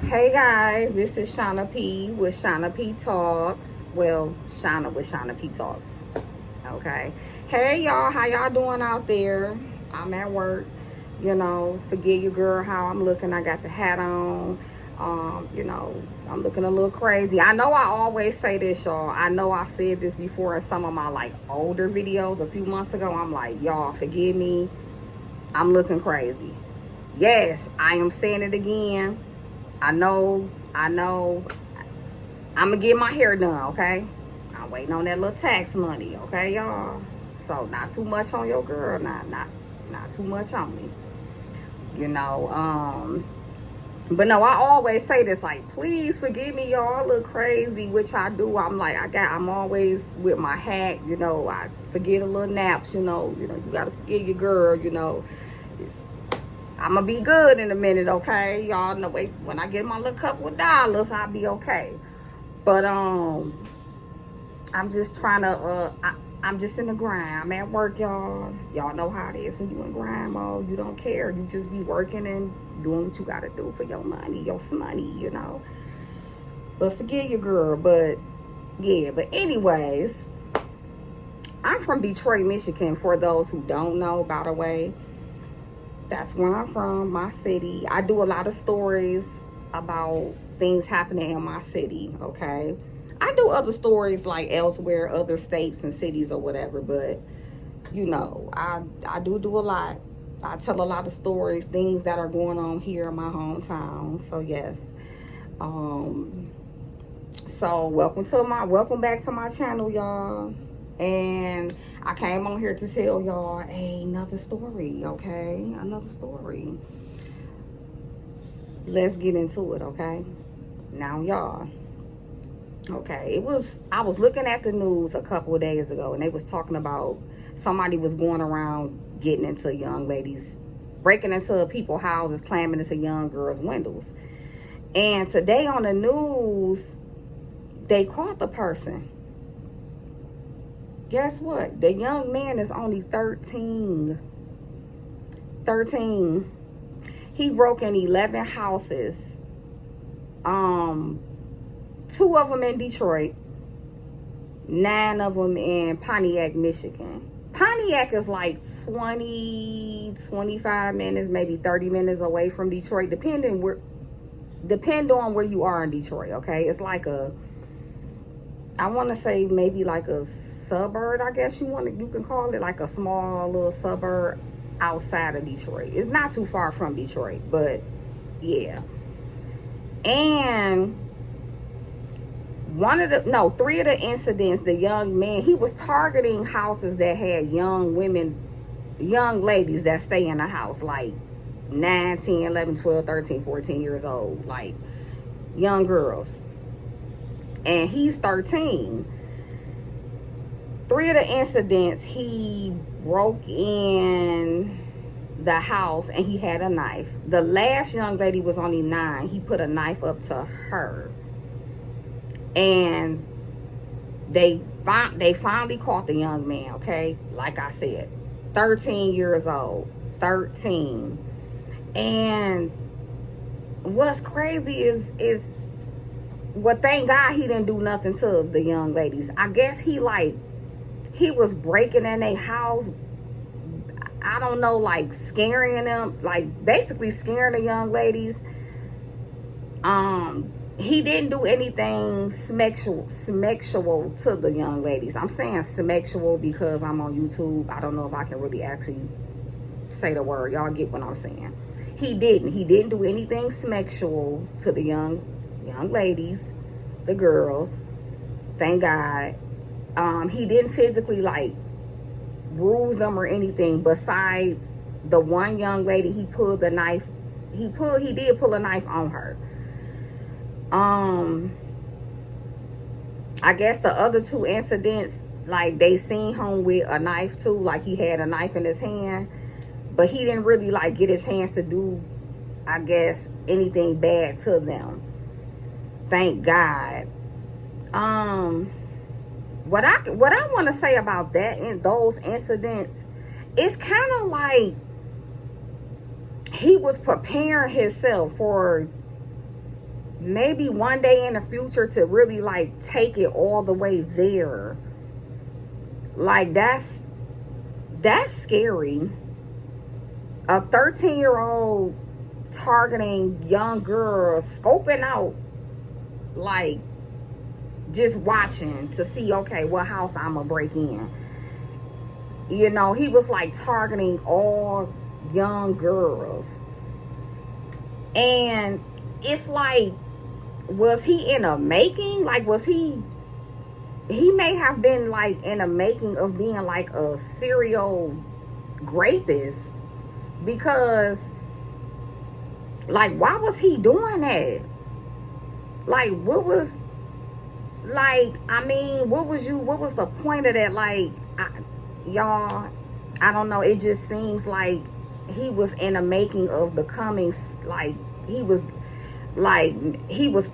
Hey guys, this is Shauna P with Shauna P Talks. Well, Shauna with Shauna P Talks. Okay. Hey y'all, how y'all doing out there? I'm at work. Forgive you girl how I'm looking. I got the hat on. I'm looking a little crazy. I know I always say this, y'all. I know I said this before in some of my older videos a few months ago. I'm like, y'all, forgive me. I'm looking crazy. Yes, I am saying it again. I know. I'm gonna get my hair done, okay? I'm waiting on that little tax money, okay, y'all? So not too much on your girl, not too much on me. You know, but no, I always say this, like, please forgive me, y'all. I look crazy, which I do. I'm always with my hat, I forget a little naps, you gotta forgive your girl, it's I'm gonna be good in a minute, okay? Y'all know, wait, when I get my little couple of dollars, I'll be okay. But I'm just trying to I'm just in the grind. I'm at work, y'all. Y'all know how it is when you in grind mode. You don't care. You just be working and doing what you gotta do for your money, your money. But forget your girl. But yeah, but anyways, I'm from Detroit, Michigan, for those who don't know, by the way. That's where I'm from, my city. I do a lot of stories about things happening in my city, okay? I do other stories like elsewhere, other states and cities or whatever, but I do a lot. I tell a lot of stories, things that are going on here in my hometown. So yes. So welcome back to my channel, y'all. And I came on here to tell y'all another story, okay? Another story. Let's get into it, okay? Now, y'all. Okay, I was looking at the news a couple of days ago, and they was talking about somebody was going around getting into young ladies, breaking into people's houses, climbing into young girls' windows. And today on the news, they caught the person. Guess what? The young man is only 13. 13. He broke in 11 houses. 2 of them in Detroit. 9 of them in Pontiac, Michigan. Pontiac is like 25 minutes, maybe 30 minutes away from Detroit, depend on where you are in Detroit, okay? It's like I want to say maybe like a suburb, I guess you can call it, like a small little suburb outside of Detroit. It's not too far from Detroit, but yeah. And 3 of the incidents, the young man, he was targeting houses that had young ladies that stay in the house, like 9, 10, 11, 12, 13, 14 years old, like young girls. And he's 13. 3 of the incidents, he broke in the house and he had a knife. The last young lady was only 9. He put a knife up to her. And they finally caught the young man, okay? Like I said, 13 years old. 13. And what's crazy is thank God he didn't do nothing to the young ladies. I guess he was breaking in their house, I don't know, like scaring them, like basically scaring the young ladies. He didn't do anything sexual to the young ladies. I'm saying sexual because I'm on YouTube. I don't know if I can really actually say the word. Y'all get what I'm saying. He didn't do anything sexual to the young ladies, the girls. Thank God. He didn't physically bruise them or anything. Besides the one young lady, he pulled the knife. He did pull a knife on her. I guess the other 2 incidents, they seen him with a knife too, like he had a knife in his hand, but he didn't really get a chance to do, I guess, anything bad to them. Thank God. What I want to say about that and those incidents, it's kind of like he was preparing himself for maybe one day in the future to really like take it all the way there. Like that's scary. A 13-year-old targeting young girls, scoping out, like just watching to see, okay, what house I'm gonna break in. You know, he was like targeting all young girls. And it's like, was he in a making? Like, was he may have been like in a making of being like a serial rapist, because like, why was he doing that? Like, what was, like, I mean, what was the point of that? Like, y'all, I don't know. It just seems like he was in a making of becoming, like, he was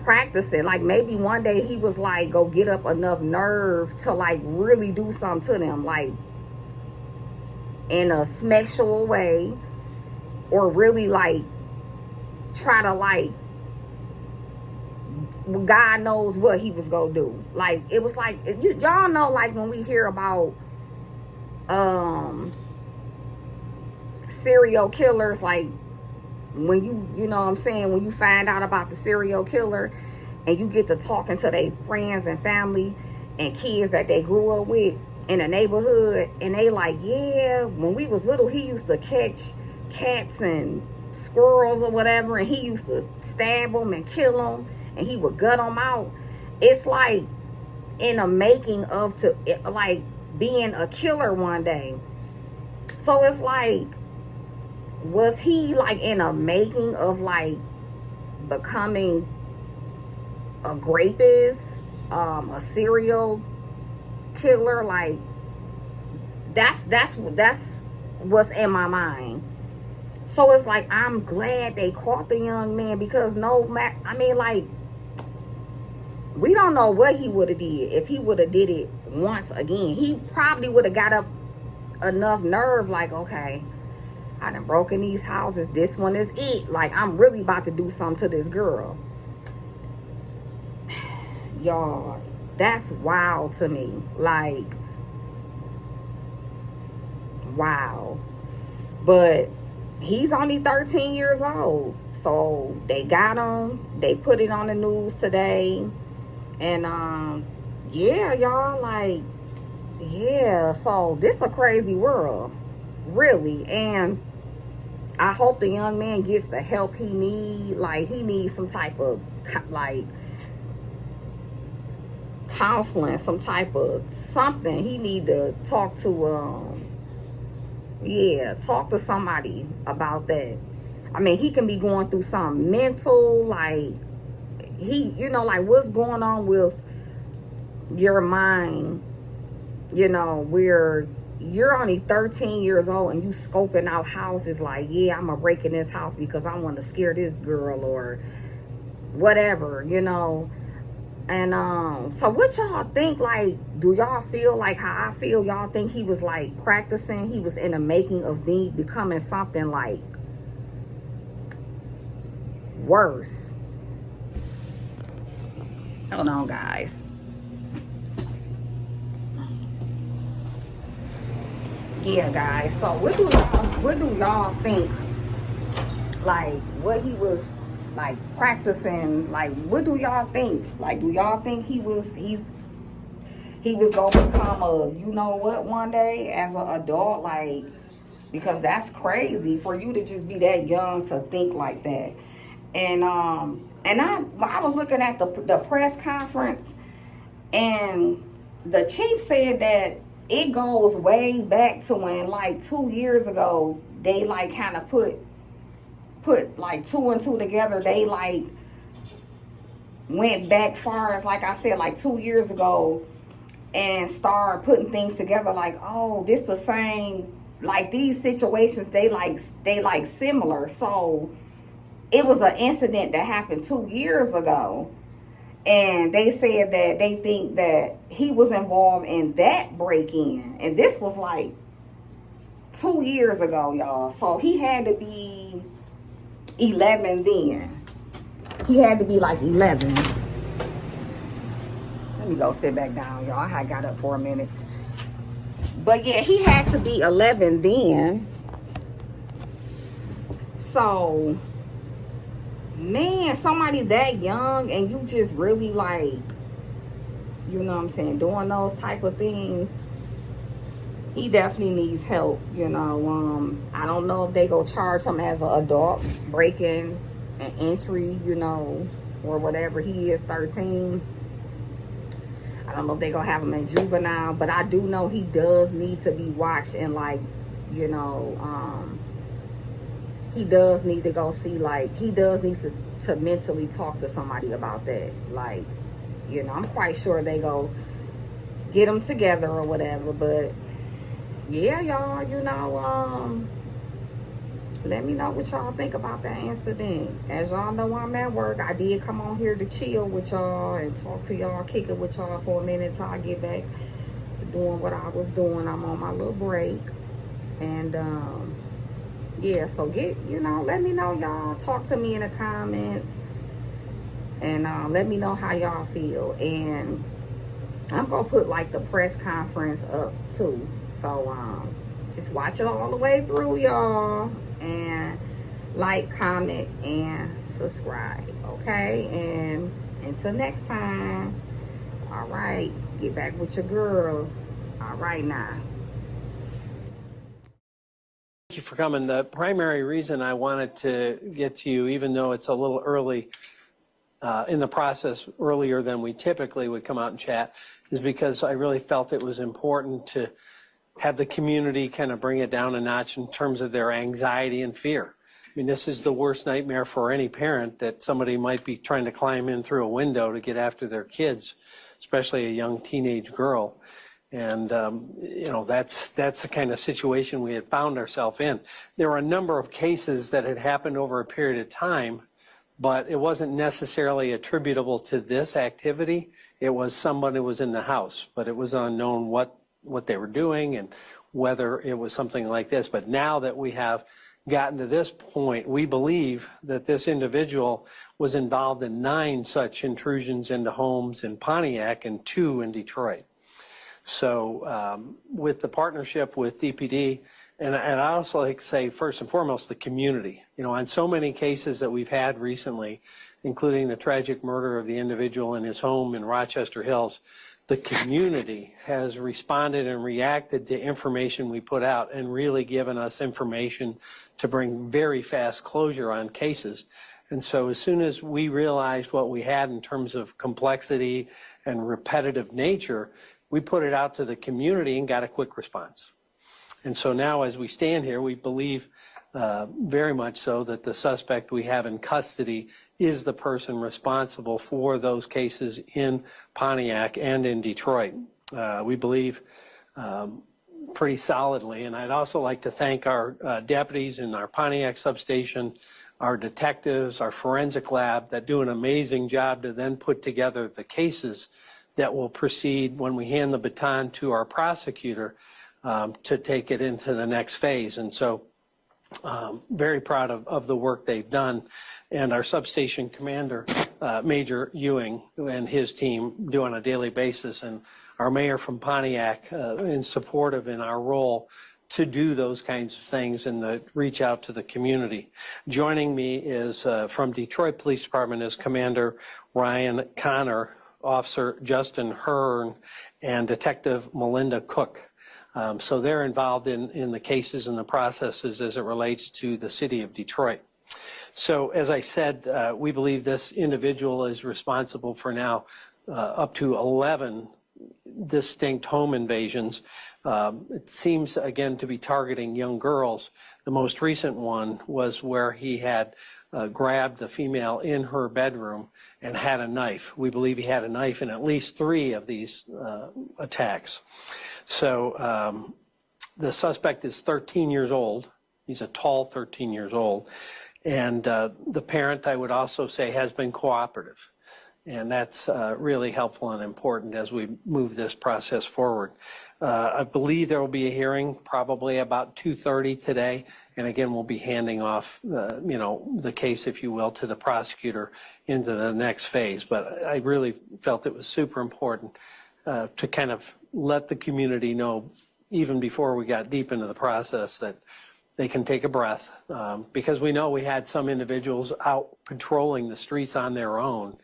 practicing. Like, maybe one day he was like, go get up enough nerve to like really do something to them, like in a sexual way, or really like try to like, God knows what he was gonna do. Like, it was like, y'all know, like when we hear about serial killers, like when you know what I'm saying, when you find out about the serial killer and you get to talking to their friends and family and kids that they grew up with in the neighborhood, and they like, yeah, when we was little he used to catch cats and squirrels or whatever, and he used to stab them and kill them, and he would gut them out. It's like in a making of, to like being a killer one day. So it's like, was he like in a making of like becoming a rapist, a serial killer? Like, that's what's in my mind. So it's like, I'm glad they caught the young man, because I mean, like, we don't know what he would have did if he would have did it once again. He probably would have got up enough nerve, like, okay, I done broken these houses. This one is it. Like, I'm really about to do something to this girl. Y'all, that's wild to me. Like, wow. But he's only 13 years old. So they got him. They put it on the news today. And yeah, y'all, like, yeah, so this a crazy world, really. And I hope the young man gets the help he needs. Like, he needs some type of like counseling, some type of something. He need to talk to talk to somebody about that. I mean, he can be going through something mental, like, he, you know, like, what's going on with your mind, you know, where you're only 13 years old and you scoping out houses like, yeah, I'm gonna break in this house because I want to scare this girl or whatever, you know. And so what y'all think? Like, do y'all feel like how I feel? Y'all think he was like practicing, he was in the making of becoming something like worse? Hold on, guys. Yeah, guys. So what do y'all think? Like, what he was like practicing? Like, what do y'all think? Like, do y'all think he was gonna become a, you know what, one day as an adult? Like, because that's crazy for you to just be that young to think like that. And I was looking at the press conference, and the chief said that it goes way back to when, like, 2 years ago, they like kind of put like two and two together. They like went back far as, like I said, like 2 years ago, and started putting things together, like, oh, this the same, like these situations, they like similar. So it was an incident that happened 2 years ago, and they said that they think that he was involved in that break-in, and this was like 2 years ago, y'all. So he had to be 11 then. He had to be like 11. Let me go sit back down, y'all. I had got up for a minute. But yeah, he had to be 11 then. So, man, somebody that young and you just really like, you know what I'm saying, doing those type of things, he definitely needs help, you know. I don't know if they go charge him as an adult, breaking an entry, you know, or whatever. He is 13. I don't know if they gonna have him in juvenile, but I do know he does need to be watched and like, you know, he does need to go see, like, he does need to mentally talk to somebody about that. Like, you know, I'm quite sure they go get them together or whatever, but yeah, y'all, you know, let me know what y'all think about that incident. As y'all know, I'm at work. I did come on here to chill with y'all and talk to y'all, kick it with y'all for a minute till I get back to doing what I was doing. I'm on my little break. And, yeah, so let me know, y'all. Talk to me in the comments. And let me know how y'all feel. And I'm going to put, like, the press conference up, too. So, just watch it all the way through, y'all. And like, comment, and subscribe. Okay? And until next time. All right. Get back with your girl. All right, now. Thank you for coming. The primary reason I wanted to get to you, even though it's a little early in the process, earlier than we typically would come out and chat, is because I really felt it was important to have the community kind of bring it down a notch in terms of their anxiety and fear. I mean, this is the worst nightmare for any parent, that somebody might be trying to climb in through a window to get after their kids, especially a young teenage girl. And, you know, that's the kind of situation we had found ourselves in. There were a number of cases that had happened over a period of time, but it wasn't necessarily attributable to this activity. It was somebody who was in the house, but it was unknown what they were doing and whether it was something like this. But now that we have gotten to this point, we believe that this individual was involved in 9 such intrusions into homes in Pontiac and 2 in Detroit. So with the partnership with DPD, and I also like to say, first and foremost, the community. You know, on so many cases that we've had recently, including the tragic murder of the individual in his home in Rochester Hills, the community has responded and reacted to information we put out and really given us information to bring very fast closure on cases. And so as soon as we realized what we had in terms of complexity and repetitive nature, we put it out to the community and got a quick response. And so now as we stand here, we believe very much so that the suspect we have in custody is the person responsible for those cases in Pontiac and in Detroit. We believe pretty solidly. And I'd also like to thank our deputies in our Pontiac substation, our detectives, our forensic lab that do an amazing job to then put together the cases that will proceed when we hand the baton to our prosecutor to take it into the next phase. And so very proud of the work they've done. And our substation commander, Major Ewing, and his team do on a daily basis. And our mayor from Pontiac in supportive in our role to do those kinds of things and reach out to the community. Joining me is from Detroit Police Department is Commander Ryan Connor, Officer Justin Hearn, and Detective Melinda Cook. So they're involved in the cases and the processes as it relates to the city of Detroit. So as I said, we believe this individual is responsible for now up to 11 distinct home invasions. It seems, again, to be targeting young girls. The most recent one was where he had grabbed the female in her bedroom and had a knife. We believe he had a knife in at least 3 of these attacks. So the suspect is 13 years old. He's a tall 13 years old. And the parent, I would also say, has been cooperative. And that's really helpful and important as we move this process forward. I believe there will be a hearing probably about 2:30 today. And again, we'll be handing off, the case, if you will, to the prosecutor into the next phase. But I really felt it was super important to kind of let the community know, even before we got deep into the process, that they can take a breath, because we know we had some individuals out patrolling the streets on their own,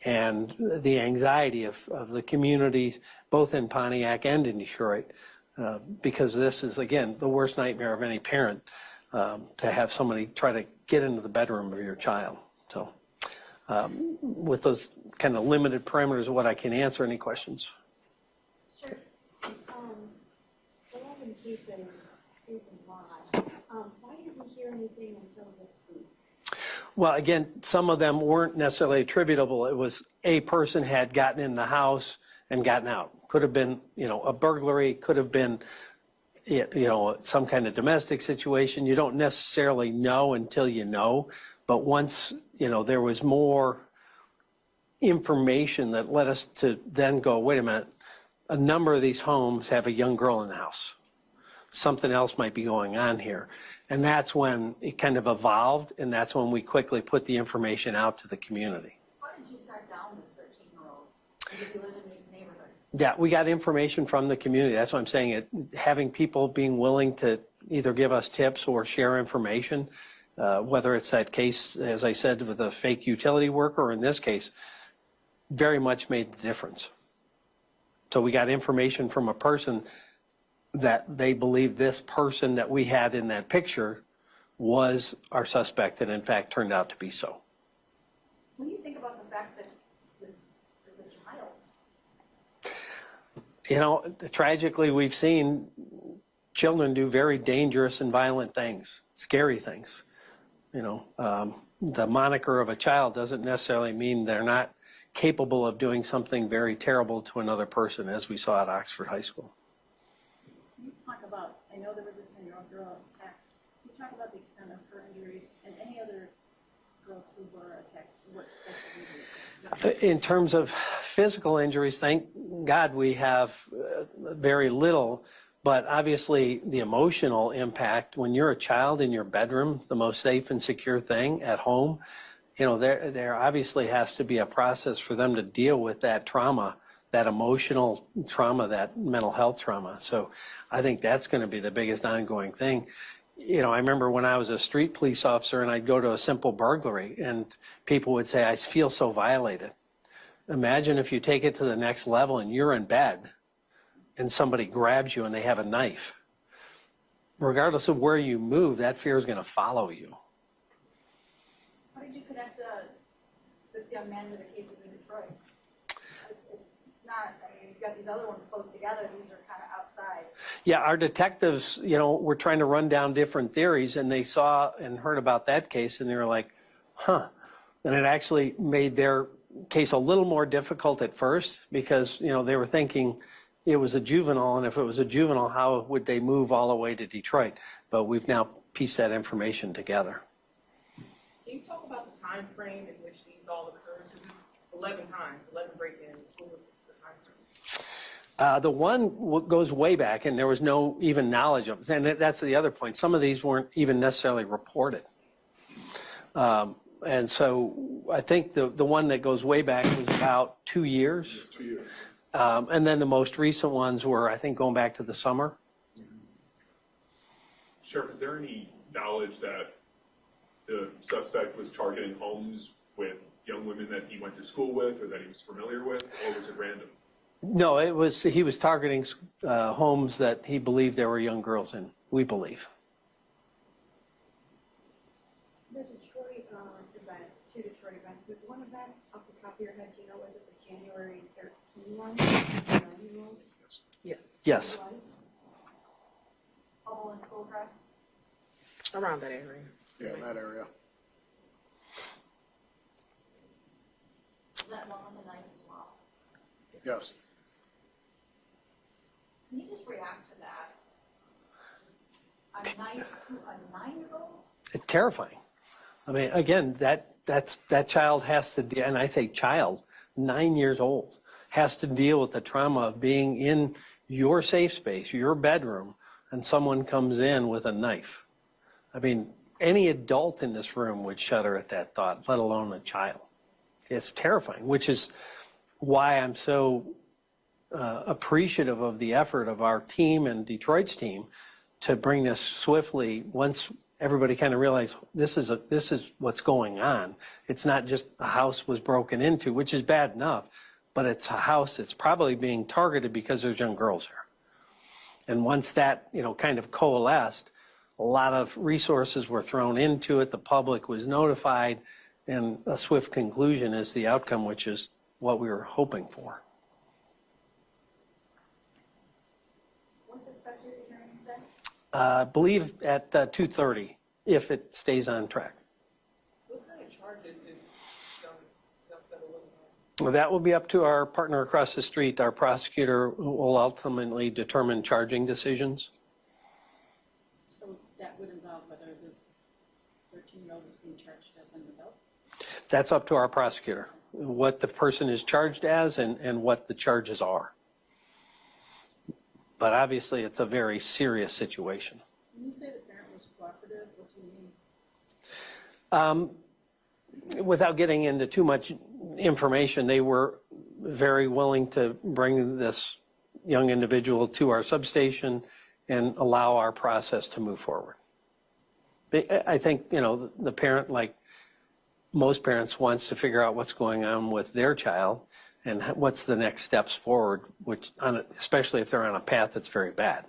and the anxiety of the communities, both in Pontiac and in Detroit, because this is, again, the worst nightmare of any parent, to have somebody try to get into the bedroom of your child. So with those kind of limited parameters of what I can answer, any questions? Sure. 11 cases is a lot. Why didn't we hear anything until this week? Well, again, some of them weren't necessarily attributable. It was a person had gotten in the house and gotten out. Could have been, a burglary, could have been, some kind of domestic situation. You don't necessarily know until you know. But once, there was more information that led us to then go, wait a minute, a number of these homes have a young girl in the house. Something else might be going on here. And that's when it kind of evolved, and that's when we quickly put the information out to the community. How did you track down this 13-year-old? Because you live in the neighborhood. Yeah, we got information from the community. That's what I'm saying. Having people being willing to either give us tips or share information, whether it's that case, as I said, with a fake utility worker, or in this case, very much made the difference. So we got information from a person that they believe this person that we had in that picture was our suspect, and in fact turned out to be so. When you think about the fact that this is a child. Tragically, we've seen children do very dangerous and violent things, scary things. The moniker of a child doesn't necessarily mean they're not capable of doing something very terrible to another person, as we saw at Oxford High School. Can you talk about, I know there was a 10-year-old girl attacked. Can you talk about the extent of her injuries and any other girls who were attacked? What types of injuries? In terms of physical injuries, thank God we have very little, but obviously the emotional impact, when you're a child in your bedroom, the most safe and secure thing at home, there obviously has to be a process for them to deal with that trauma, that emotional trauma, that mental health trauma. So I think that's going to be the biggest ongoing thing. I remember when I was a street police officer and I'd go to a simple burglary and people would say, I feel so violated. Imagine if you take it to the next level and you're in bed and somebody grabs you and they have a knife. Regardless of where you move, that fear is going to follow you. How did you connect this young man to the cases in Detroit? It's not, you've got these other ones close together. These are kind of outside. Yeah, our detectives, were trying to run down different theories, and they saw and heard about that case, and they were like, huh. And it actually made their case a little more difficult at first because, they were thinking it was a juvenile, and if it was a juvenile, how would they move all the way to Detroit? But we've now pieced that information together. Can you talk about the time frame in which these all occurred? Because it's 11 times, 11 break-ins. What was the time frame? The one goes way back, and there was no even knowledge of it. And that's the other point. Some of these weren't even necessarily reported. And so I think the one that goes way back was about 2 years. 2 years. And then the most recent ones were, I think, going back to the summer. Sheriff, is there any knowledge that the suspect was targeting homes with young women that he went to school with or that he was familiar with, or was it random? No, he was targeting homes that he believed there were young girls in, we believe. The Detroit event, two Detroit events, was one event off the top of your head, was it the January 13 one? Yes. Yes. It was? Bubble and Schoolcraft? Around that area. Yeah, in that area. Is that one on the night as well? Yes. Can you just react to that? Just a knife to a 9-year-old? It's terrifying. I mean, again, that child has to, and I say child, 9 years old, has to deal with the trauma of being in your safe space, your bedroom, and someone comes in with a knife. I mean, any adult in this room would shudder at that thought, let alone a child. It's terrifying, which is why I'm so appreciative of the effort of our team and Detroit's team to bring this swiftly. Once everybody kind of realized this is what's going on. It's not just a house was broken into, which is bad enough, but it's a house that's probably being targeted because there's young girls here. And once that, kind of coalesced, a lot of resources were thrown into it. The public was notified, and a swift conclusion is the outcome, which is what we were hoping for. What's expected at hearing today? I believe at 2:30, if it stays on track. What kind of charges is young federal looking at? That will be up to our partner across the street. Our prosecutor will ultimately determine charging decisions. So that would involve whether this 13-year-old is being charged as an adult? That's up to our prosecutor, what the person is charged as and what the charges are. But obviously, it's a very serious situation. When you say the parent was cooperative, what do you mean? Without getting into too much information, they were very willing to bring this young individual to our substation and allow our process to move forward. I think, the parent, like most parents, wants to figure out what's going on with their child and what's the next steps forward, especially if they're on a path that's very bad.